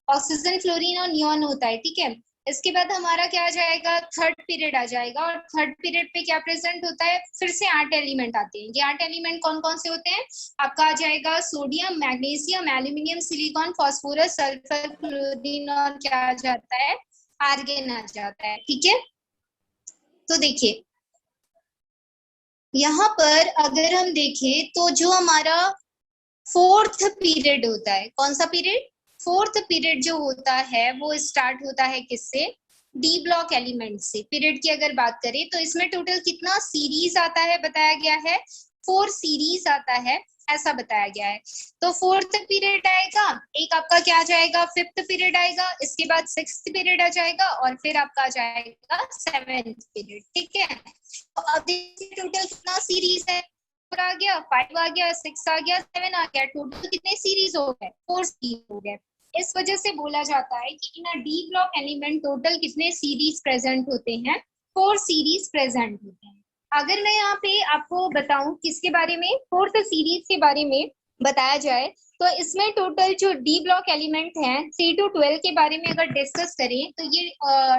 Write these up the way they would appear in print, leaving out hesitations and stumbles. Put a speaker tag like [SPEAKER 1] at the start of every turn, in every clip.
[SPEAKER 1] Oxygen, fluorine और neon होता है, ठीक है। इसके बाद हमारा क्या आ जाएगा, थर्ड पीरियड आ जाएगा, और थर्ड पीरियड पे क्या प्रेजेंट होता है, फिर से 8 एलिमेंट आते हैं। ये 8 एलिमेंट कौन कौन से होते हैं, आपका आ जाएगा sodium, magnesium, aluminium, silicon, phosphorus, sulphur, chlorine और क्या आ जाता है, आर्गन आ जाता है, ठीक है। तो देखिए यहाँ पर अगर हम देखें तो जो हमारा फोर्थ पीरियड होता है, कौन सा पीरियड, फोर्थ पीरियड जो होता है वो स्टार्ट होता है किससे, डी ब्लॉक एलिमेंट से। पीरियड की अगर बात करें तो इसमें टोटल कितना सीरीज आता है, बताया गया है 4 सीरीज आता है, ऐसा बताया गया है। तो फोर्थ पीरियड आएगा, एक आपका क्या आ जाएगा, फिफ्थ पीरियड आएगा, इसके बाद सिक्स्थ पीरियड आ जाएगा, और फिर आपका आ जाएगा सेवेंथ पीरियड, ठीक है। तो अब देखिए टोटल कितना सीरीज है, आ गया, 5 आ गया, 6 आ गया, 7 आ गया, टोटल कितने सीरीज हो गए, 4 सीरीज हो गए। इस वजह से बोला जाता है कि इन अ डी ब्लॉक एलिमेंट टोटल कितने सीरीज प्रेजेंट होते हैं, 4 सीरीज प्रेजेंट होते हैं। अगर मैं यहाँ पे आपको बताऊं किसके बारे में, फोर्थ सीरीज के बारे में बताया जाए, तो इसमें टोटल जो डी ब्लॉक एलिमेंट हैं 3 to 12 के बारे में अगर डिस्कस करें तो ये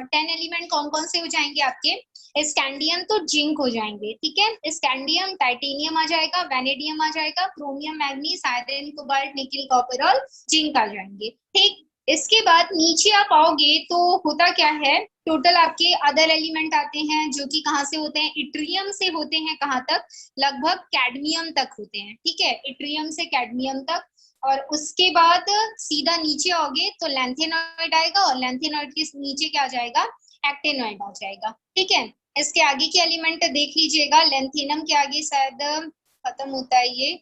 [SPEAKER 1] 10 एलिमेंट कौन कौन से हो जाएंगे आपके, स्कैंडियम तो जिंक हो जाएंगे, ठीक है। स्कैंडियम, टाइटेनियम आ जाएगा, वैनेडियम आ जाएगा, क्रोमियम, मैग्नीज, आयरन, कोबाल्ट, निकल, कॉपर और जिंक आ जाएंगे, ठीक। इसके बाद नीचे आप आओगे तो होता क्या है, टोटल आपके अदर एलिमेंट आते हैं जो कि कहाँ से होते हैं, इट्रियम से होते हैं, कहाँ तक, लगभग कैडमियम तक होते हैं, ठीक है, इट्रियम से कैडमियम तक। और उसके बाद सीधा नीचे आओगे तो लैंथेनॉइड आएगा, और लैंथेनॉइड के नीचे क्या आ जाएगा, एक्टेनॉइड आ जाएगा, ठीक है। इसके आगे के एलिमेंट देख लीजिएगा, लेंथिनम के आगे शायद खत्म होता है ये,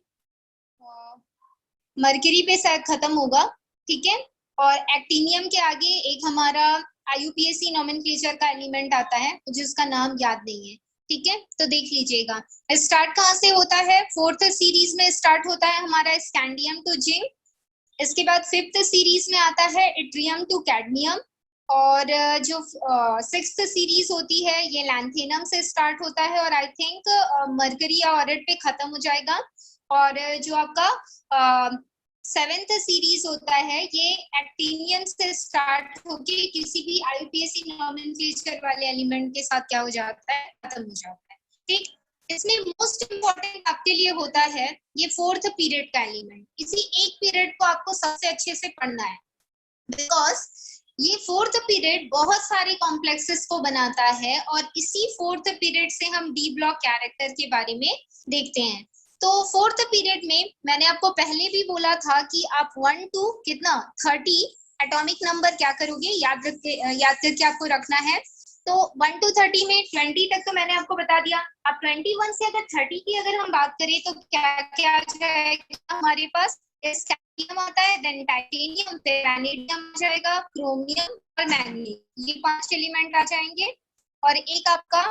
[SPEAKER 1] मरकरी पे शायद खत्म होगा, ठीक है। और एक्टिनियम के आगे एक हमारा आईयूपीएसी नोमेनक्लेचर का एलिमेंट आता है, मुझे उसका नाम याद नहीं है, ठीक है। तो देख लीजिएगा स्टार्ट कहाँ से होता है, फोर्थ सीरीज में स्टार्ट होता है हमारा स्कैंडियम टू जिंक। इसके बाद फिफ्थ सीरीज में आता है इट्रियम टू कैडमियम, और जो सिक्स्थ सीरीज होती है ये लैंथेनम से स्टार्ट होता है, और आई थिंक मरकरी या ऑरेट पे खत्म हो जाएगा। और जो आपका सेवेंथ सीरीज होता है ये एक्टिनियम से स्टार्ट होके किसी भी आईयूपीएसी नोमेनक्लेचर वाले एलिमेंट के साथ क्या हो जाता है, खत्म हो जाता है, ठीक। इसमें मोस्ट इम्पोर्टेंट आपके लिए होता है ये फोर्थ पीरियड का एलिमेंट, इसी एक पीरियड को आपको सबसे अच्छे से पढ़ना है, बिकॉज ये फोर्थ पीरियड बहुत सारे कॉम्प्लेक्सेस को बनाता है, और इसी फोर्थ पीरियड से हम डी ब्लॉक कैरेक्टर के बारे में देखते हैं। तो फोर्थ पीरियड में मैंने आपको पहले भी बोला था कि आप 1 to कितना 30 एटॉमिक नंबर क्या करोगे, याद करके आपको रखना है। तो 1 to 30 में 20 तक तो मैंने आपको बता दिया। अब 21 से अगर 30 की अगर हम बात करें तो क्या क्या आ जाएगा हमारे पास, स्कैंडियम आता है, देन टाइटेनियम, फिर वैनेडियम आ जाएगा, क्रोमियम और मैग्नीज, ये 5 एलिमेंट आ जाएंगे। और एक आपका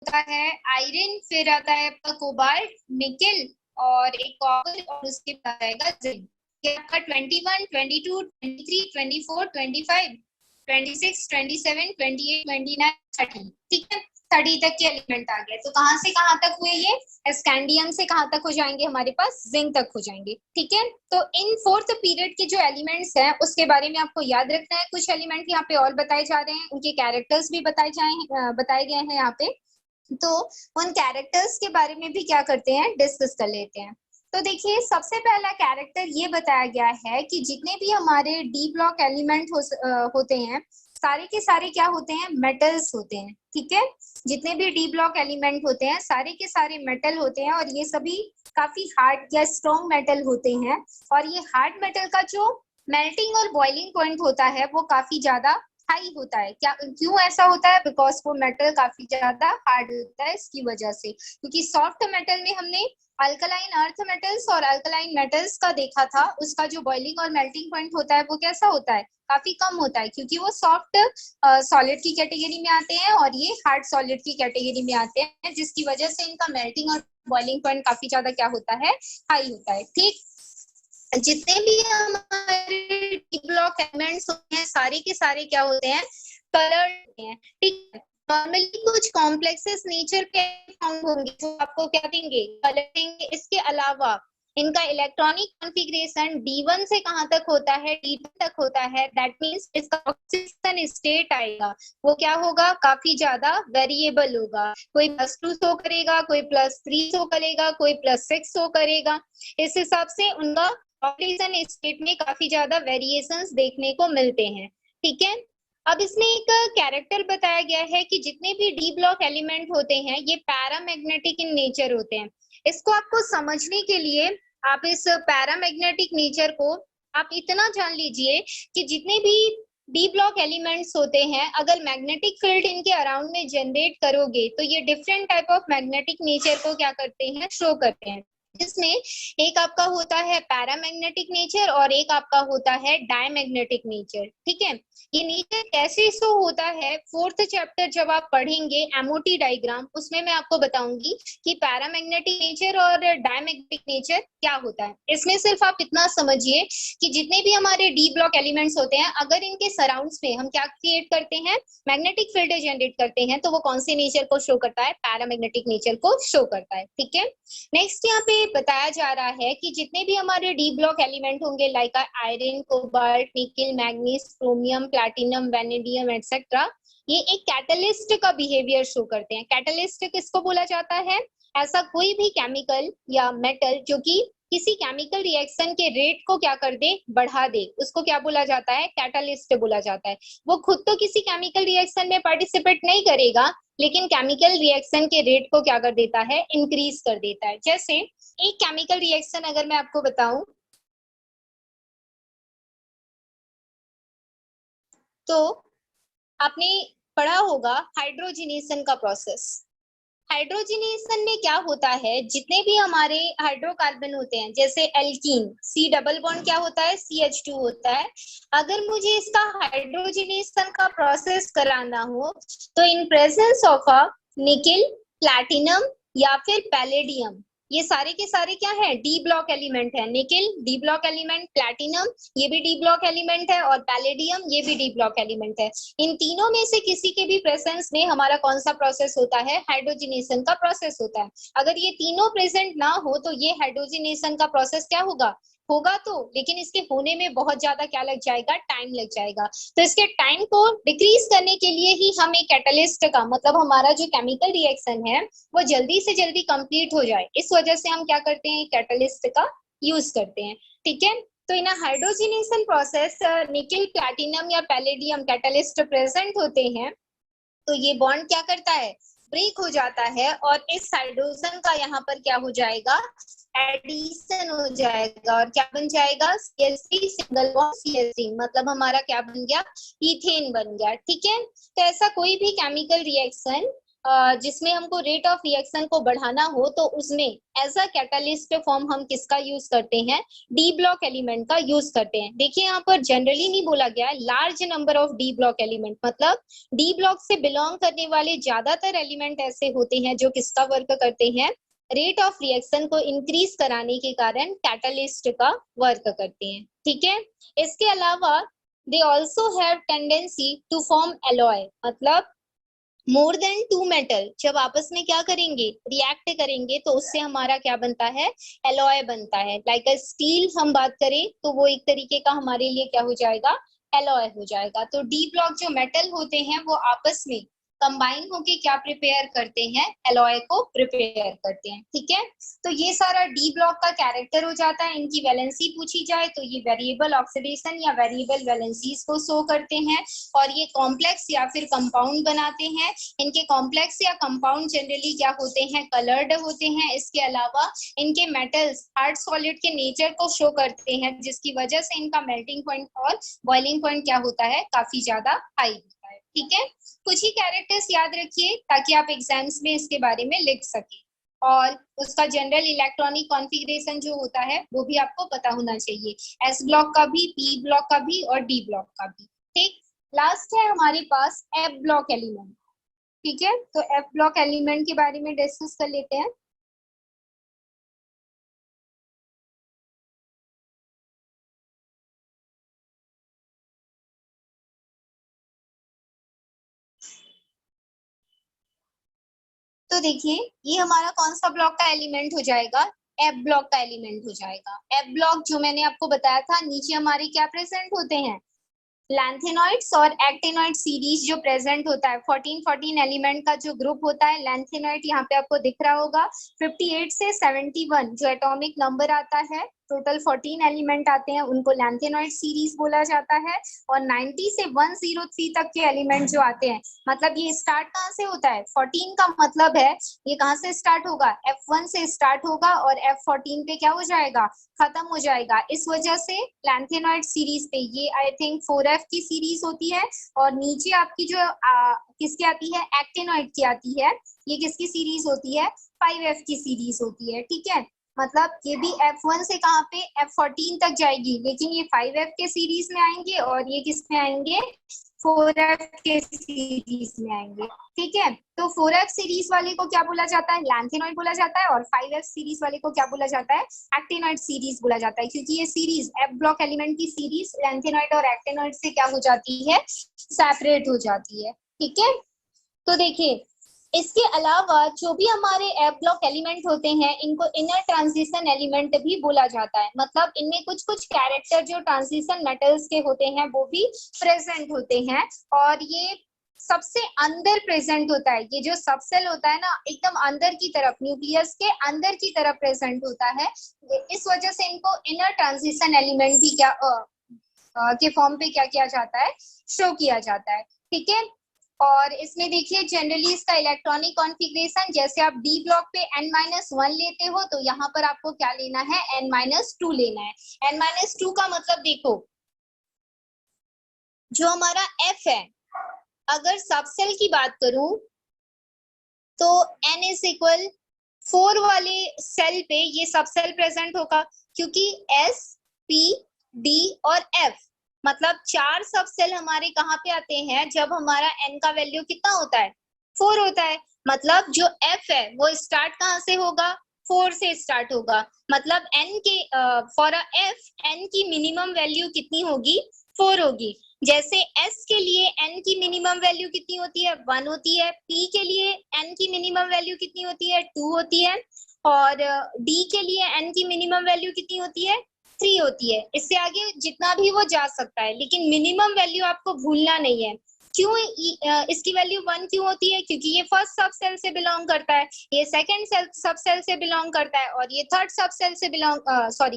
[SPEAKER 1] होता है आयरन, फिर आता है आपका कोबाल्ट, निकेल और एक कॉपर, और उसके बाद आएगा जिंक। ये आपका 21, 22, 23, 24, 25, 26, 27, 28, 29, 30, ठीक है। 30 तक के एलिमेंट आ गए। तो कहाँ से कहाँ तक हुए ये, स्कैंडियम से कहाँ तक हो जाएंगे हमारे पास, जिंक तक हो जाएंगे, ठीक है। तो इन फोर्थ पीरियड के जो एलिमेंट्स हैं उसके बारे में आपको याद रखना है। कुछ एलिमेंट यहाँ पे और बताए जा रहे हैं, उनके कैरेक्टर्स भी बताए गए हैं यहाँ पे। तो उन कैरेक्टर्स के बारे में भी क्या करते हैं, डिस्कस कर लेते हैं। तो देखिए सबसे पहला कैरेक्टर ये बताया गया है कि जितने भी हमारे डी ब्लॉक एलिमेंट होते हैं सारे के सारे क्या होते हैं, मेटल्स होते हैं, ठीक है। जितने भी डी ब्लॉक एलिमेंट होते हैं सारे के सारे मेटल होते हैं, और ये सभी काफी हार्ड या स्ट्रॉन्ग मेटल होते हैं। और ये हार्ड मेटल का जो मेल्टिंग और बॉइलिंग पॉइंट होता है वो काफी ज्यादा हाई होता है। क्या क्यों ऐसा होता है, बिकॉज वो मेटल काफी ज्यादा हार्ड होता है इसकी वजह से। क्योंकि सॉफ्ट मेटल में हमने अल्कलाइन अर्थ मेटल्स और अल्कलाइन मेटल्स का देखा था, उसका जो बॉइलिंग और मेल्टिंग पॉइंट होता है वो कैसा होता है, काफी कम होता है, क्योंकि वो सॉफ्ट सॉलिड की कैटेगरी में आते हैं और ये हार्ड सॉलिड की कैटेगरी में आते हैं, जिसकी वजह से इनका मेल्टिंग और बॉइलिंग पॉइंट काफी ज्यादा क्या होता है, हाई होता है, ठीक। जितने भी हमारे ब्लॉक एलिमेंट्स होते हैं सारे के सारे क्या होते हैं, कलर्ड होते हैं, ठीक है। नॉर्मली कुछ कॉम्प्लेक्सेस नेचर पे फाउंड होंगे जो आपको क्या देंगे, कलर देंगे। इसके अलावा इनका इलेक्ट्रॉनिक कॉन्फ़िगरेशन D1 से कहाँ तक होता है, D2 तक होता है, दैट मीन्स इसका ऑक्सीजन स्टेट आएगा वो क्या होगा, काफी ज्यादा वेरिएबल होगा, कोई +2 शो करेगा, कोई +3 शो करेगा, कोई +6 शो करेगा। इस हिसाब से उनका ऑक्सीजन स्टेट में काफी ज्यादा वेरिएशंस देखने को मिलते हैं। ठीक है, अब इसमें एक कैरेक्टर बताया गया है कि जितने भी डी ब्लॉक एलिमेंट होते हैं ये पैरामैग्नेटिक इन नेचर होते हैं। इसको आपको समझने के लिए आप इस पैरामैग्नेटिक नेचर को आप इतना जान लीजिए कि जितने भी डी ब्लॉक एलिमेंट्स होते हैं अगर मैग्नेटिक फील्ड इनके अराउंड में जनरेट करोगे तो ये different type of magnetic nature को क्या करते हैं, शो करते हैं, जिसमें एक आपका होता है पैरामैग्नेटिक नेचर और एक आपका होता है डायमैग्नेटिक नेचर। ठीक है, ये नेचर कैसे शो होता है, 4th चैप्टर जब आप पढ़ेंगे एमओटी डायग्राम उसमें मैं आपको बताऊंगी कि पैरामैग्नेटिक नेचर और डायमैग्नेटिक नेचर क्या होता है। इसमें सिर्फ आप इतना समझिए कि जितने भी हमारे डी ब्लॉक एलिमेंट्स होते हैं अगर इनके सराउंड्स में हम क्या क्रिएट करते हैं, मैग्नेटिक फील्ड जनरेट करते हैं, तो वो कौन से नेचर को शो करता है, पैरामैग्नेटिक नेचर को शो करता है। ठीक है, नेक्स्ट यहाँ पे बताया जा रहा है कि जितने भी हमारे डी ब्लॉक एलिमेंट होंगे like iron, cobalt, nickel, manganese, chromium, platinum, vanadium etcetera, ये एक कैटलिस्ट का बिहेवियर शो करते हैं। कैटलिस्ट किसको बोला जाता है, ऐसा कोई भी केमिकल या मेटल जो कि किसी केमिकल रिएक्शन के रेट को क्या कर दे, बढ़ा दे, उसको क्या बोला जाता है, कैटलिस्ट बोला जाता है। वो खुद तो किसी केमिकल रिएक्शन में पार्टिसिपेट नहीं करेगा लेकिन केमिकल रिएक्शन के रेट को क्या कर देता है, इंक्रीज कर देता है। जैसे एक केमिकल रिएक्शन अगर मैं आपको बताऊं तो आपने पढ़ा होगा हाइड्रोजिनेशन का प्रोसेस। हाइड्रोजिनेशन में क्या होता है, जितने भी हमारे हाइड्रोकार्बन होते हैं जैसे एल्कीन, सी डबल बॉन्ड क्या होता है, CH2 होता है। अगर मुझे इसका हाइड्रोजिनेशन का प्रोसेस कराना हो तो in presence of a nickel, platinum या फिर पैलेडियम, ये सारे के सारे क्या है, डी ब्लॉक एलिमेंट है। Nickel D block element, platinum ये भी डी ब्लॉक एलिमेंट है और पैलेडियम ये भी डी ब्लॉक एलिमेंट है। इन तीनों में से किसी के भी प्रेजेंस में हमारा कौन सा प्रोसेस होता है, हाइड्रोजिनेशन का प्रोसेस होता है। अगर ये तीनों प्रेजेंट ना हो तो ये हाइड्रोजिनेशन का प्रोसेस क्या होगा, होगा तो, लेकिन इसके होने में बहुत ज्यादा क्या लग जाएगा, टाइम लग जाएगा। तो इसके टाइम को डिक्रीज करने के लिए ही हम एक कैटलिस्ट का मतलब हमारा जो केमिकल रिएक्शन है वो जल्दी से जल्दी कंप्लीट हो जाए, इस वजह से हम क्या करते हैं, कैटलिस्ट का यूज करते हैं। ठीक है, तो इन हाइड्रोजिनेशन प्रोसेस निकेल, प्लैटिनम या पैलेडियम कैटलिस्ट प्रेजेंट होते हैं तो ये बॉन्ड क्या करता है, ब्रेक हो जाता है और इस हाइड्रोजन का यहाँ पर क्या हो जाएगा, एडिशन हो जाएगा और क्या बन जाएगा, CH3 सिंगल बॉन्ड CH3, मतलब हमारा क्या बन गया, इथेन बन गया। ठीक है, तो ऐसा कोई भी केमिकल रिएक्शन जिसमें हमको रेट ऑफ रिएक्शन को बढ़ाना हो तो उसमें एज अ कैटलिस्ट फॉर्म हम किसका यूज करते हैं, डी ब्लॉक एलिमेंट का यूज करते हैं। देखिए यहाँ पर जनरली नहीं बोला गया है, large number of D block element, मतलब डी ब्लॉक से बिलोंग करने वाले ज्यादातर एलिमेंट ऐसे होते हैं जो किसका वर्क करते हैं, रेट ऑफ रिएक्शन को इंक्रीज कराने के कारण कैटलिस्ट का वर्क करते हैं। ठीक है, इसके अलावा they also have tendency to form alloy, मतलब मोर देन टू मेटल जब आपस में क्या करेंगे, रिएक्ट करेंगे तो उससे हमारा क्या बनता है, एलॉय बनता है। लाइक अ स्टील हम बात करें तो वो एक तरीके का हमारे लिए क्या हो जाएगा, एलॉय हो जाएगा। तो डी ब्लॉक जो मेटल होते हैं वो आपस में कंबाइन होके क्या प्रिपेयर करते हैं, एलॉय को प्रिपेयर करते हैं। ठीक है, तो ये सारा डी ब्लॉक का कैरेक्टर हो जाता है। इनकी वैलेंसी पूछी जाए तो ये वेरिएबल ऑक्सीडेशन या वेरिएबल वैलेंसीज को शो करते हैं और ये कॉम्प्लेक्स या फिर कंपाउंड बनाते हैं। इनके कॉम्प्लेक्स या कंपाउंड जनरली क्या होते हैं, कलर्ड होते हैं। इसके अलावा इनके मेटल्स हार्ड सॉलिड के नेचर को शो करते हैं जिसकी वजह से इनका मेल्टिंग पॉइंट और बॉइलिंग पॉइंट क्या होता है, काफी ज्यादा हाई होता है। ठीक है, कुछ ही कैरेक्टर्स याद रखिए ताकि आप एग्जाम्स में इसके बारे में लिख सके और उसका जनरल इलेक्ट्रॉनिक कॉन्फ़िगरेशन जो होता है वो भी आपको पता होना चाहिए, एस ब्लॉक का भी, पी ब्लॉक का भी और डी ब्लॉक का भी। ठीक, लास्ट है हमारे पास एफ ब्लॉक एलिमेंट। ठीक है, तो एफ ब्लॉक एलिमेंट के बारे में डिस्कस कर लेते हैं। तो देखिए ये हमारा कौन सा ब्लॉक का एलिमेंट हो जाएगा, एफ ब्लॉक का एलिमेंट हो जाएगा। एफ ब्लॉक जो मैंने आपको बताया था, नीचे हमारे क्या प्रेजेंट होते हैं, लैंथेनॉइड्स और एक्टिनॉइड सीरीज जो प्रेजेंट होता है, 14 एलिमेंट का जो ग्रुप होता है। लैंथेनॉइड यहाँ पे आपको दिख रहा होगा, 58 से 71 जो एटॉमिक नंबर आता है, टोटल 14 एलिमेंट आते हैं, उनको लैंथेनॉइड सीरीज बोला जाता है। और 90 से 103 तक के एलिमेंट जो आते हैं, मतलब ये स्टार्ट कहाँ से होता है, 14 का मतलब है ये कहाँ से स्टार्ट होगा, F1 से स्टार्ट होगा और F14 पे क्या हो जाएगा, खत्म हो जाएगा। इस वजह से लैंथेनॉइड सीरीज पे ये आई थिंक 4F की सीरीज होती है, और नीचे आपकी जो किसकी आती है, एक्टिनॉइड की आती है, ये किसकी सीरीज होती है, 5F की सीरीज होती है। ठीक है, मतलब ये भी F1 से कहाँ पे F14 तक जाएगी, लेकिन ये 5F के सीरीज में आएंगे और ये किस में आएंगे, 4F के सीरीज में आएंगे। ठीक है, तो 4F सीरीज वाले को क्या बोला जाता है, लैंथेनॉइड बोला जाता है, और 5F सीरीज वाले को क्या बोला जाता है, एक्टिनॉइड सीरीज बोला जाता है, क्योंकि ये सीरीज एफ ब्लॉक एलिमेंट की सीरीज लैंथेनॉइड और एक्टिनॉइड से क्या हो जाती है, सेपरेट हो जाती है। ठीक है, तो देखिए इसके अलावा जो भी हमारे एफ ब्लॉक एलिमेंट होते हैं, इनको इनर ट्रांजिशन एलिमेंट भी बोला जाता है। मतलब इनमें कुछ कुछ कैरेक्टर जो ट्रांजिशन मेटल्स के होते हैं वो भी प्रेजेंट होते हैं, और ये सबसे अंदर प्रेजेंट होता है। ये जो सबसेल होता है ना, एकदम अंदर की तरफ, न्यूक्लियस के अंदर की तरफ प्रेजेंट होता है। इस वजह से इनको इनर ट्रांजिशन एलिमेंट भी क्या के फॉर्म पे क्या किया जाता है, शो किया जाता है। ठीक है, और इसमें देखिए जनरली इसका इलेक्ट्रॉनिक कॉन्फ़िगरेशन, जैसे आप डी ब्लॉक पे n-1 लेते हो, तो यहाँ पर आपको क्या लेना है, n-2 लेना है। n-2 का मतलब देखो, जो हमारा F है, अगर सबसेल की बात करूं तो n इज इक्वल 4 वाले सेल पे ये सबसेल प्रेजेंट होगा, क्योंकि S, P, D और F मतलब 4 सबसेल हमारे कहाँ पे आते हैं, जब हमारा n का वैल्यू कितना होता है, 4 होता है। मतलब जो F है वो स्टार्ट कहाँ से होगा, 4 से स्टार्ट होगा। मतलब n के फॉर अ F n की मिनिमम वैल्यू कितनी होगी, 4 होगी। जैसे S के लिए n की मिनिमम वैल्यू कितनी होती है, 1 होती है। P के लिए n की मिनिमम वैल्यू कितनी होती है, 2 होती है। और D के लिए n की मिनिमम वैल्यू कितनी होती है, 3 होती है। इससे आगे जितना भी वो जा सकता है, लेकिन मिनिमम वैल्यू आपको भूलना नहीं है। क्यों इसकी वैल्यू 1 क्यों होती है, क्योंकि ये फर्स्ट सब सेल से बिलोंग करता है, ये सेकंड सब सेल से बिलोंग करता है, और ये थर्ड सब सेल से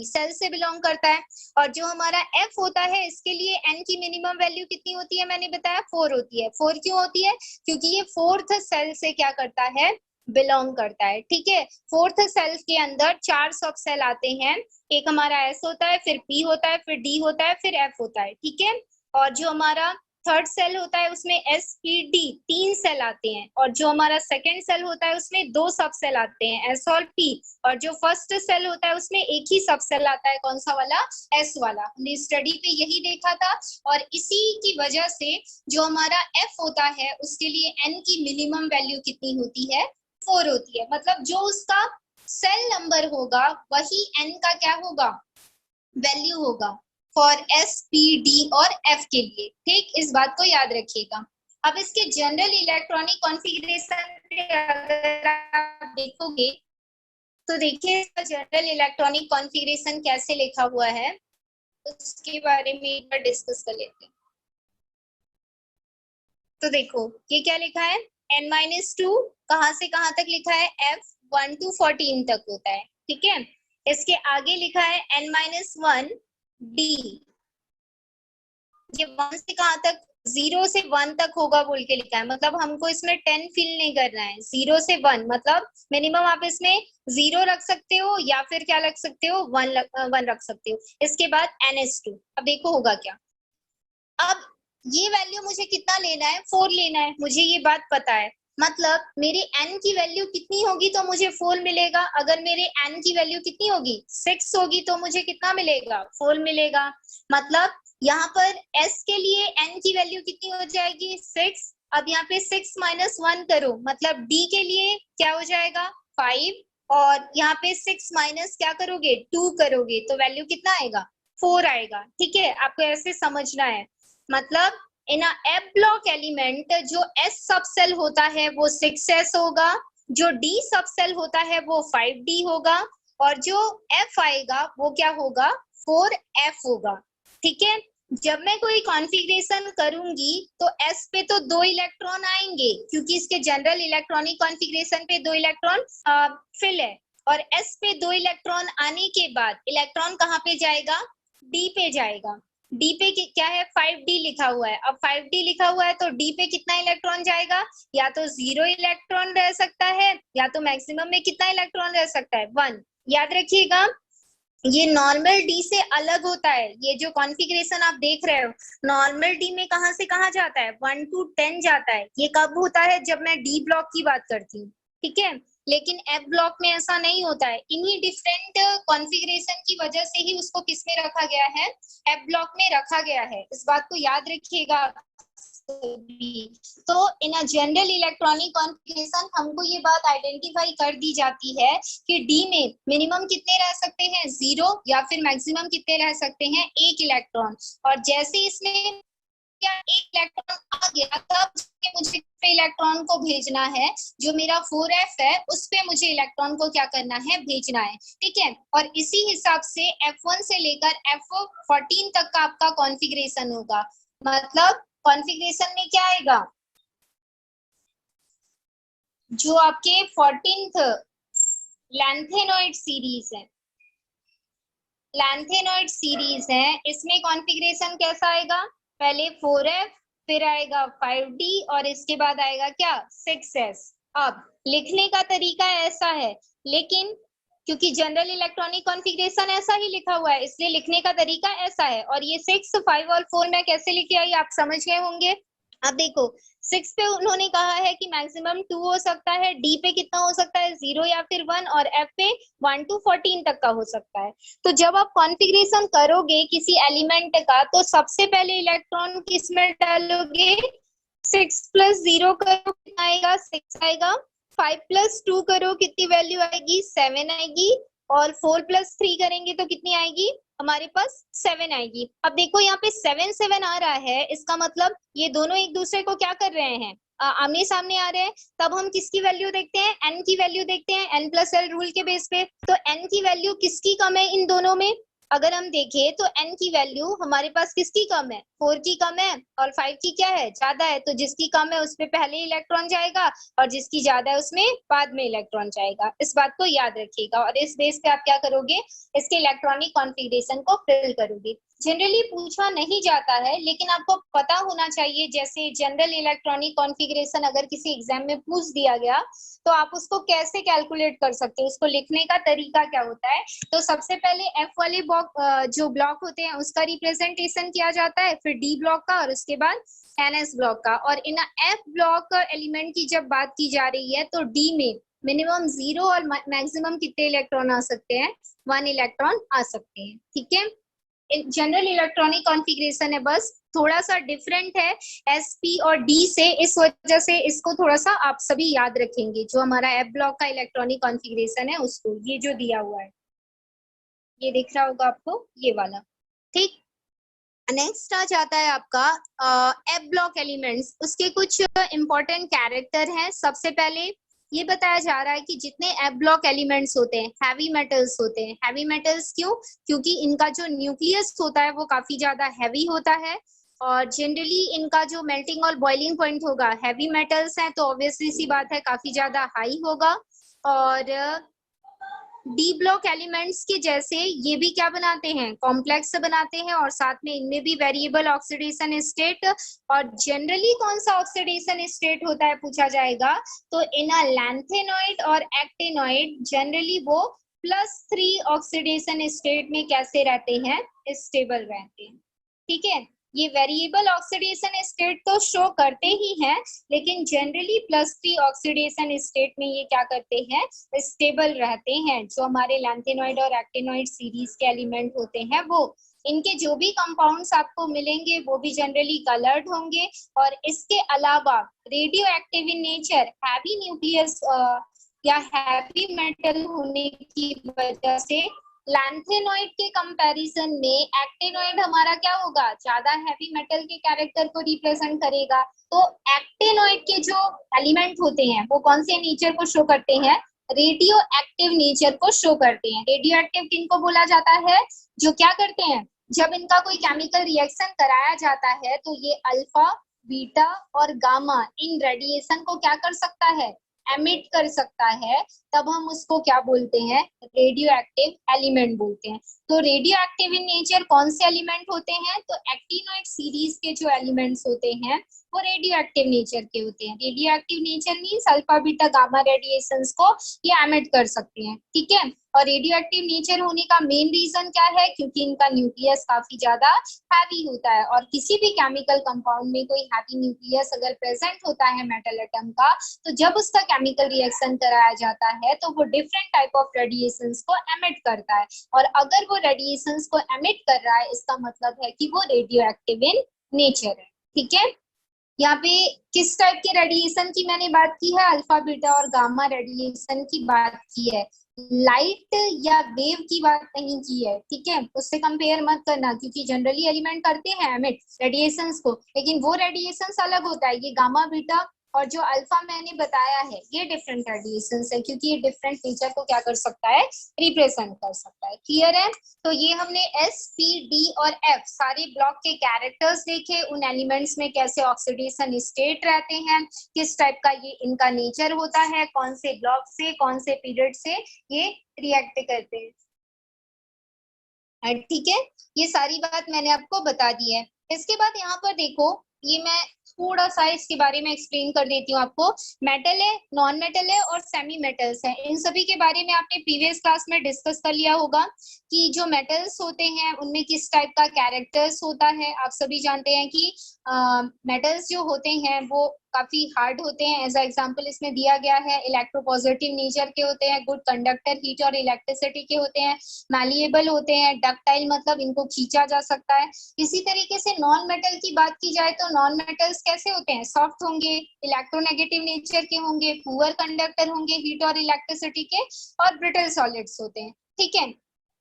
[SPEAKER 1] सेल से बिलोंग करता है। और जो हमारा F होता है, इसके लिए n की मिनिमम वैल्यू कितनी होती है, मैंने बताया 4 होती है। 4 क्यों होती है, क्योंकि ये फोर्थ सेल से क्या करता है, बिलोंग करता है। ठीक है, फोर्थ सेल के अंदर 4 सब सेल आते हैं, एक हमारा S होता है, फिर P होता है, फिर D होता है, फिर F होता है। ठीक है, और जो हमारा थर्ड सेल होता है उसमें S, P, D 3 सेल आते हैं, और जो हमारा सेकंड सेल होता है उसमें 2 सब सेल आते हैं, S और P। और जो फर्स्ट सेल होता है उसमें एक ही सब सेल आता है, कौन सा वाला, S वाला। हमने स्टडी पे यही देखा था, और इसी की वजह से जो हमारा F होता है उसके लिए n की मिनिमम वैल्यू कितनी होती है, 4 होती है। मतलब जो उसका सेल नंबर होगा वही n का क्या होगा, वैल्यू होगा फॉर S, P, D और F के लिए। ठीक, इस बात को याद रखिएगा। अब इसके जनरल इलेक्ट्रॉनिक कॉन्फ़िगरेशन अगर आप देखोगे तो देखिए इसका जनरल इलेक्ट्रॉनिक कॉन्फ़िगरेशन कैसे लिखा हुआ है, उसके बारे में एक बार डिस्कस कर लेते हैं। तो देखो ये क्या लिखा है, n-2 कहाँ से कहाँ तक लिखा है, F1 to 14 तक होता है। ठीक है, इसके आगे लिखा है n-1 D, ये 1 से कहाँ तक, 0 से 1 तक होगा बोल के लिखा है। मतलब हमको इसमें 10 फिल नहीं करना है, 0 से 1 मतलब मिनिमम आप इसमें 0 रख सकते हो, या फिर क्या रख सकते हो, 1 रख सकते हो। इसके बाद NH2, अब देखो होगा क्या। अब ये वैल्यू मुझे कितना लेना है, 4 लेना है, मुझे ये बात पता है। मतलब मेरी n की वैल्यू कितनी होगी तो मुझे 4 मिलेगा। अगर मेरे n की वैल्यू कितनी होगी, 6 होगी, तो मुझे कितना मिलेगा, 4 मिलेगा। मतलब यहाँ पर S के लिए n की वैल्यू कितनी हो जाएगी, 6। अब यहाँ पे 6 - 1 करो, मतलब D के लिए क्या हो जाएगा, 5। और यहाँ पे 6 माइनस क्या करोगे, 2 करोगे, तो वैल्यू कितना आएगा, 4 आएगा। ठीक है, आपको ऐसे समझना है। मतलब इन एफ ब्लॉक एलिमेंट जो S सबसेल होता है वो 6S होगा, जो D सबसेल होता है वो 5D होगा, और जो F आएगा वो क्या होगा, 4F होगा। ठीक है, जब मैं कोई कॉन्फ़िगरेशन करूंगी तो S पे तो 2 इलेक्ट्रॉन आएंगे, क्योंकि इसके जनरल इलेक्ट्रॉनिक कॉन्फ़िगरेशन पे 2 इलेक्ट्रॉन फिल है, और S पे 2 इलेक्ट्रॉन आने के बाद इलेक्ट्रॉन कहाँ पे जाएगा, D पे जाएगा। D पे क्या है, 5D लिखा हुआ है। अब 5D लिखा हुआ है तो D पे कितना इलेक्ट्रॉन जाएगा, या तो 0 इलेक्ट्रॉन रह सकता है, या तो मैक्सिमम में कितना इलेक्ट्रॉन रह सकता है, 1। याद रखिएगा, ये नॉर्मल डी से अलग होता है। ये जो कॉन्फ़िगरेशन आप देख रहे हो, नॉर्मल डी में कहां से कहां जाता है, 1 to 10 जाता है। ये कब होता है, जब मैं डी ब्लॉक की बात करती हूँ। ठीक है, लेकिन एफ ब्लॉक में ऐसा नहीं होता है। इन्हीं डिफरेंट कॉन्फ़िगरेशन की वजह से ही उसको किस में रखा गया है, एफ ब्लॉक में रखा गया है। इस बात को याद रखिएगा। तो इन अ जनरल इलेक्ट्रॉनिक कॉन्फ़िगरेशन हमको ये बात आइडेंटिफाई कर दी जाती है कि डी में मिनिमम कितने रह सकते हैं, 0, या फिर मैक्सिमम कितने रह सकते हैं, 1 इलेक्ट्रॉन। और जैसे इसमें क्या 1 इलेक्ट्रॉन आ गया, तब मुझे इलेक्ट्रॉन को भेजना है, जो मेरा 4F है उस पे मुझे इलेक्ट्रॉन को क्या करना है, भेजना है। ठीक है, और इसी हिसाब से F1 से लेकर F14 तक का आपका कॉन्फ़िगरेशन होगा। मतलब कॉन्फ़िगरेशन में क्या आएगा, जो आपके 14th लैंथेनॉइड सीरीज है, लैंथेनॉइड सीरीज है, इसमें कॉन्फ़िगरेशन कैसा आएगा, पहले 4F, फिर आएगा 5D, और इसके बाद आएगा क्या, 6S। अब लिखने का तरीका ऐसा है, लेकिन क्योंकि जनरल इलेक्ट्रॉनिक कॉन्फ़िगरेशन ऐसा ही लिखा हुआ है, इसलिए लिखने का तरीका ऐसा है। और ये 6, 5 और 4 में कैसे लिखे आई आप समझ गए होंगे। अब देखो 6 पे उन्होंने कहा है कि मैक्सिमम 2 हो सकता है, डी पे कितना हो सकता है, 0 या फिर 1, और एफ पे 1 to 14 तक का हो सकता है। तो जब आप कॉन्फ़िगरेशन करोगे किसी एलिमेंट का, तो सबसे पहले इलेक्ट्रॉन किस में डालोगे, 6 + 0 करो कितना आएगा, 6 आएगा। 5 + 2 करो कितनी वैल्यू आएगी, 7 आएगी। और 4 + 3 करेंगे तो कितनी आएगी, हमारे पास 7 आएगी। अब देखो यहाँ पे 7 7 आ रहा है, इसका मतलब ये दोनों एक दूसरे को क्या कर रहे हैं, आमने सामने आ रहे हैं। तब हम किसकी वैल्यू देखते हैं, एन की वैल्यू देखते हैं, N+L रूल के बेस पे। तो एन की वैल्यू किसकी कम है इन दोनों में, अगर हम देखें तो एन की वैल्यू हमारे पास किसकी कम है, 4 की कम है, और 5 की क्या है, ज्यादा है। तो जिसकी कम है उस पे पहले इलेक्ट्रॉन जाएगा, और जिसकी ज्यादा है उसमें बाद में इलेक्ट्रॉन जाएगा। इस बात को याद रखिएगा, और इस बेस पे आप क्या करोगे, इसके इलेक्ट्रॉनिक कॉन्फ़िगरेशन को फिल करोगे। जनरली पूछा नहीं जाता है, लेकिन आपको पता होना चाहिए। जैसे जनरल इलेक्ट्रॉनिक कॉन्फ़िगरेशन अगर किसी एग्जाम में पूछ दिया गया, तो आप उसको कैसे कैलकुलेट कर सकते हो, उसको लिखने का तरीका क्या होता है। तो सबसे पहले एफ वाले जो ब्लॉक होते हैं उसका रिप्रेजेंटेशन किया जाता है, फिर डी ब्लॉक का, और उसके बाद एनएस ब्लॉक का। और इन एफ ब्लॉक एलिमेंट की जब बात की जा रही है, तो डी में मिनिमम 0 और मैक्सिमम कितने इलेक्ट्रॉन आ सकते हैं, 1 इलेक्ट्रॉन आ सकते हैं। ठीक है, जनरल इलेक्ट्रॉनिक कॉन्फ़िगरेशन है, बस थोड़ा सा डिफरेंट है एसपी और डी से। इस वजह से इसको थोड़ा सा आप सभी याद रखेंगे, जो हमारा एफ ब्लॉक का इलेक्ट्रॉनिक कॉन्फ़िगरेशन है उसको, ये जो दिया हुआ है, ये दिख रहा होगा आपको, ये वाला। ठीक, नेक्स्ट आ जाता है आपका एफ ब्लॉक एलिमेंट्स। उसके कुछ इंपॉर्टेंट कैरेक्टर हैं। सबसे पहले ये बताया जा रहा है कि जितने एफ ब्लॉक एलिमेंट्स होते हैं हैवी मेटल्स होते हैं। हैवी मेटल्स क्यों, क्योंकि इनका जो न्यूक्लियस होता है वो काफी ज्यादा हैवी होता है, और जनरली इनका जो मेल्टिंग और बॉइलिंग पॉइंट होगा, हैवी मेटल्स हैं तो ऑब्वियसली सी बात है काफी ज्यादा हाई होगा। और डी ब्लॉक एलिमेंट्स के जैसे ये भी क्या बनाते हैं, कॉम्प्लेक्स बनाते हैं, और साथ में इनमें भी वेरिएबल ऑक्सीडेशन स्टेट। और जनरली कौन सा ऑक्सीडेशन स्टेट होता है पूछा जाएगा, तो इन अ लैंथेनॉइड और एक्टिनॉइड जनरली वो +3 ऑक्सीडेशन स्टेट में कैसे रहते हैं, स्टेबल रहते हैं। ठीक है, ये वेरिएबल ऑक्सीडेशन स्टेट तो शो करते ही हैं, लेकिन जनरली +3 ऑक्सीडेशन स्टेट में ये क्या करते हैं, स्टेबल रहते हैं। जो हमारे लैंथेनॉइड और एक्टिनॉइड सीरीज के एलिमेंट होते हैं, वो इनके जो भी कंपाउंड्स आपको मिलेंगे वो भी जनरली कलर्ड होंगे। और इसके अलावा radio active in nature, heavy nucleus या हैवी मेटल होने की वजह से लैंथेनॉइड के कंपैरिजन में एक्टिनॉइड हमारा क्या होगा, ज्यादा हैवी मेटल के कैरेक्टर को रिप्रेजेंट करेगा। तो एक्टिनॉइड के जो एलिमेंट होते हैं वो कौन से नेचर को शो करते हैं, रेडियो एक्टिव नेचर को शो करते हैं। रेडियो एक्टिव किनको बोला जाता है? जो क्या करते हैं, जब इनका कोई केमिकल रिएक्शन कराया जाता है तो ये अल्फा, बीटा और गामा इन रेडिएशन को क्या कर सकता है? एमिट कर सकता है। तब हम उसको क्या बोलते हैं? रेडियो एक्टिव एलिमेंट बोलते हैं। तो रेडियो एक्टिव इन नेचर कौन से एलिमेंट होते हैं? तो एक्टिनोइड सीरीज के जो एलिमेंट्स होते हैं वो रेडियो एक्टिव नेचर के होते हैं। Radio active nature means alpha beta gamma radiations को ये एमिट कर सकते हैं, ठीक है। और रेडियो एक्टिव नेचर होने का मेन रीजन क्या है? क्योंकि इनका न्यूक्लियस काफी ज्यादा हैवी होता है, और किसी भी केमिकल कंपाउंड में कोई हैवी न्यूक्लियस अगर प्रेजेंट होता है मेटल एटम का, तो जब उसका केमिकल रिएक्शन कराया जाता है तो वो डिफरेंट टाइप ऑफ रेडिएशंस को एमिट करता है। और अगर वो रेडिएशंस को एमिट कर रहा है, इसका मतलब है कि वो रेडियो एक्टिव इन नेचर है, ठीक है। यहाँ पे किस टाइप के रेडिएशन की मैंने बात की है? अल्फा बीटा और गामा रेडिएशन की बात की है, लाइट या वेव की बात नहीं की है, ठीक है। उससे कंपेयर मत करना, क्योंकि जनरली एलिमेंट करते हैं एमिट रेडिएशंस को, लेकिन वो रेडिएशंस अलग होता है। ये गामा बीटा और जो अल्फा मैंने बताया है ये डिफरेंट रेडिएशंस है, क्योंकि ये डिफरेंट नेचर को क्या कर सकता है? रिप्रेजेंट कर सकता है। क्लियर है? तो ये हमने एस, पी, डी और एफ सारे ब्लॉक के कैरेक्टर्स देखे, उन एलिमेंट्स में कैसे ऑक्सीडेशन स्टेट रहते हैं, किस टाइप का ये इनका नेचर होता है, कौन से ब्लॉक से कौन से पीरियड से ये रिएक्ट करते हैं, ठीक है। ये सारी बात मैंने आपको बता दी है। इसके बाद यहाँ पर देखो, ये मैं थोड़ा सा इसके बारे में एक्सप्लेन कर देती हूँ आपको। मेटल है, नॉन मेटल है और सेमी मेटल्स है। इन सभी के बारे में आपने प्रीवियस क्लास में डिस्कस कर लिया होगा कि जो मेटल्स होते हैं उनमें किस टाइप का कैरेक्टर्स होता है। आप सभी जानते हैं कि मेटल्स जो होते हैं वो काफी हार्ड होते हैं। एज एग्जांपल इसमें दिया गया है, इलेक्ट्रोपॉजिटिव नेचर के होते हैं, गुड कंडक्टर हीट और इलेक्ट्रिसिटी के होते हैं, मैलिएबल होते हैं, डक्टाइल मतलब इनको खींचा जा सकता है। इसी तरीके से नॉन मेटल की बात की जाए तो नॉन मेटल्स कैसे होते हैं? सॉफ्ट होंगे, इलेक्ट्रोनेगेटिव नेचर के होंगे, पुअर कंडक्टर होंगे हीट और इलेक्ट्रिसिटी के, और ब्रिटल सॉलिड्स होते हैं, ठीक है।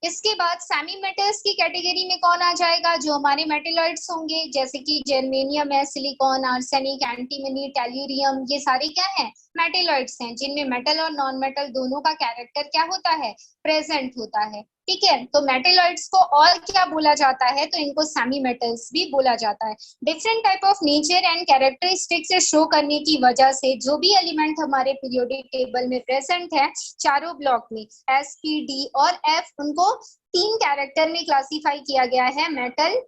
[SPEAKER 1] इसके बाद सेमी मेटल्स की कैटेगरी में कौन आ जाएगा? जो हमारे मेटेलॉइड्स होंगे, जैसे कि जर्मेनियम है, सिलिकॉन, आर्सेनिक, एंटीमनी, टेल्यूरियम, ये सारे क्या हैं? मेटेलॉइड्स हैं, जिनमें मेटल और नॉन मेटल दोनों का कैरेक्टर क्या होता है? प्रेजेंट होता है, ठीक है। तो मेटेलॉइड्स को और क्या बोला जाता है? तो इनको सेमी मेटल्स भी बोला जाता है। Different type of nature and characteristic से शो करने की वजह से जो भी एलिमेंट हमारे पीरियोडिक टेबल में प्रेजेंट है चारों ब्लॉक में, एस, पी, डी और एफ, उनको 3 कैरेक्टर में क्लासिफाई किया गया है, मेटल,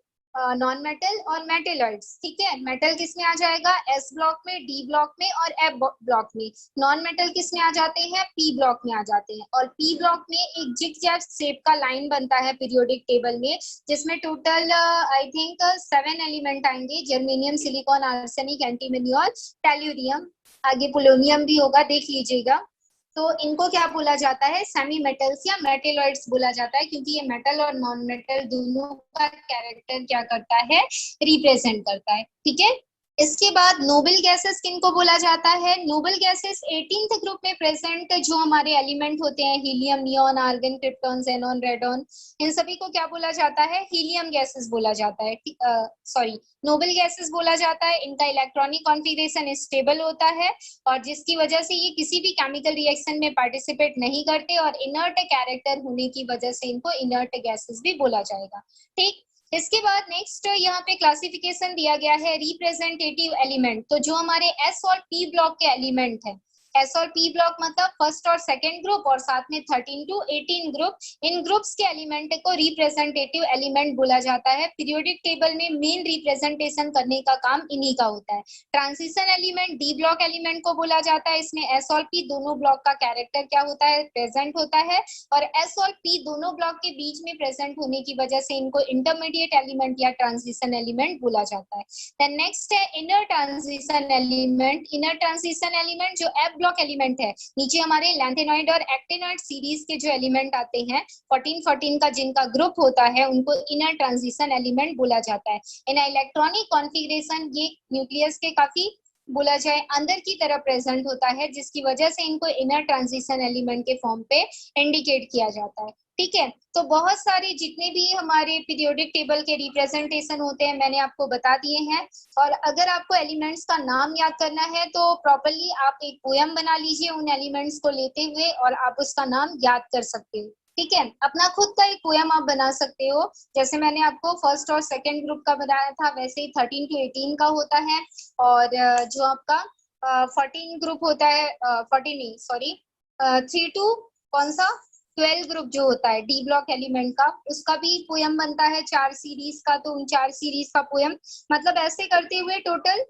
[SPEAKER 1] नॉन मेटल और मेटेलॉइड्स, ठीक है। मेटल किस में आ जाएगा? एस ब्लॉक में, डी ब्लॉक में और एफ ब्लॉक में। नॉन मेटल किस में आ जाते हैं? पी ब्लॉक में आ जाते हैं। और पी ब्लॉक में एक जिग-जैग शेप का लाइन बनता है पीरियोडिक टेबल में, जिसमें टोटल आई थिंक 7 एलिमेंट आएंगे, जर्मेनियम, सिलिकॉन, आर्सेनिक, एंटीमनी और टेल्यूरियम, आगे पोलोनियम भी होगा, देख लीजिएगा। तो इनको क्या बोला जाता है? सेमी मेटल्स या मेटेलॉइड्स बोला जाता है, क्योंकि ये मेटल और नॉन मेटल दोनों का कैरेक्टर क्या करता है? रिप्रेजेंट करता है, ठीक है। इसके बाद नोबल गैसेस किनको बोला जाता है? नोबल गैसेस 18th ग्रुप में प्रेजेंट जो हमारे एलिमेंट होते हैं, helium, neon, argon, krypton, xenon, radon, इन सभी को क्या बोला जाता है? हीलियम गैसेस बोला जाता है, सॉरी, नोबल गैसेस बोला जाता है। इनका इलेक्ट्रॉनिक कॉन्फ़िगरेशन स्टेबल होता है, और जिसकी वजह से ये किसी भी केमिकल रिएक्शन में पार्टिसिपेट नहीं करते, और इनर्ट कैरेक्टर होने की वजह से इनको इनर्ट गैसेस भी बोला जाएगा, ठीक। इसके बाद नेक्स्ट यहाँ पे क्लासिफिकेशन दिया गया है रिप्रेजेंटेटिव एलिमेंट। तो जो हमारे एस और पी ब्लॉक के एलिमेंट हैं, एस और पी ब्लॉक मतलब फर्स्ट और सेकंड ग्रुप, और साथ में 13 to 18 ग्रुप, इन ग्रुप्स के एलिमेंट को रिप्रेजेंटेटिव एलिमेंट बोला जाता है। पीरियोडिक टेबल में मेन रिप्रेजेंटेशन करने का काम इन्हीं का होता है। Transition element D block element को बोला जाता है। इसमें एस और पी दोनों ब्लॉक का कैरेक्टर क्या होता है? प्रेजेंट होता है, और एस और पी दोनों ब्लॉक के बीच में प्रेजेंट होने की वजह से इनको इंटरमीडिएट एलिमेंट या ट्रांजिशन एलिमेंट बोला जाता है। देन नेक्स्ट है inner transition element. Inner transition element जो एफ ब्लॉक एलिमेंट है, नीचे हमारे लैंथेनॉइड और एक्टिनॉइड सीरीज के जो एलिमेंट आते हैं 14 का जिनका ग्रुप होता है, उनको इनर ट्रांजिशन एलिमेंट बोला जाता है। इन इलेक्ट्रॉनिक कॉन्फ़िगरेशन ये न्यूक्लियस के काफी बोला जाए अंदर की तरफ प्रेजेंट होता है, जिसकी वजह से इनको इनर ट्रांजिशन एलिमेंट के फॉर्म पे इंडिकेट किया जाता है, ठीक है। तो बहुत सारे जितने भी हमारे पीरियोडिक टेबल के रिप्रेजेंटेशन होते हैं मैंने आपको बता दिए हैं। और अगर आपको एलिमेंट्स का नाम याद करना है तो प्रॉपरली आप एक पोयम बना लीजिए उन एलिमेंट्स को लेते हुए और आप उसका नाम याद कर सकते हो। ठीक है, अपना खुद का एक पोयम आप बना सकते हो। जैसे मैंने आपको फर्स्ट और सेकंड ग्रुप का बताया था वैसे ही 13 to 18 का होता है। और जो आपका 14 ग्रुप होता है, 14 नहीं सॉरी, 3 to कौन सा 12 ग्रुप जो होता है डी ब्लॉक एलिमेंट का, उसका भी पोयम बनता है 4 सीरीज का। तो उन 4 सीरीज का पोयम मतलब ऐसे करते हुए टोटल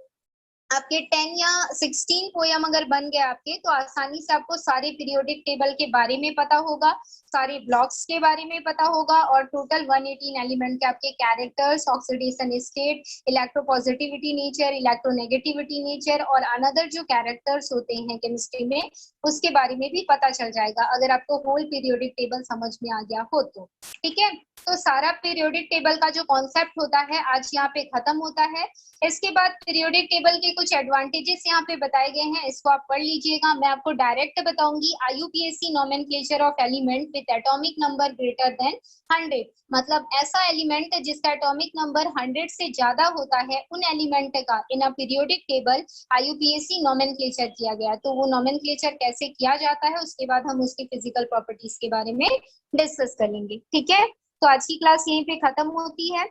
[SPEAKER 1] आपके 10 या 16 पोयम अगर बन गए आपके तो आसानी से आपको सारे पीरियोडिक टेबल के बारे में पता होगा, सारे ब्लॉक्स के बारे में पता होगा और टोटल 118 एलिमेंट के आपके characters, oxidation state, electropositivity nature, electronegativity nature और अनदर जो कैरेक्टर्स होते हैं केमिस्ट्री में उसके बारे में भी पता चल जाएगा अगर आपको होल पीरियोडिक टेबल समझ में आ गया हो तो। ठीक है, तो सारा पीरियोडिक टेबल का जो कॉन्सेप्ट होता है आज यहाँ पे खत्म होता है। इसके बाद पीरियोडिक टेबल के कुछ एडवांटेजेस यहाँ पे बताए गए हैं, इसको आप पढ़ लीजिएगा। मैं आपको डायरेक्ट बताऊंगी IUPAC nomenclature of element with atomic number greater than 100, मतलब ऐसा एलिमेंट जिसका एटॉमिक नंबर 100 से ज्यादा होता है उन एलिमेंट का in a periodic table IUPAC nomenclature किया गया। तो वो नोमेनक्लेचर कैसे किया जाता है उसके बाद हम उसकी फिजिकल प्रॉपर्टीज के बारे में डिस्कस करेंगे। ठीक है, तो आज की क्लास यहीं पे खत्म होती है।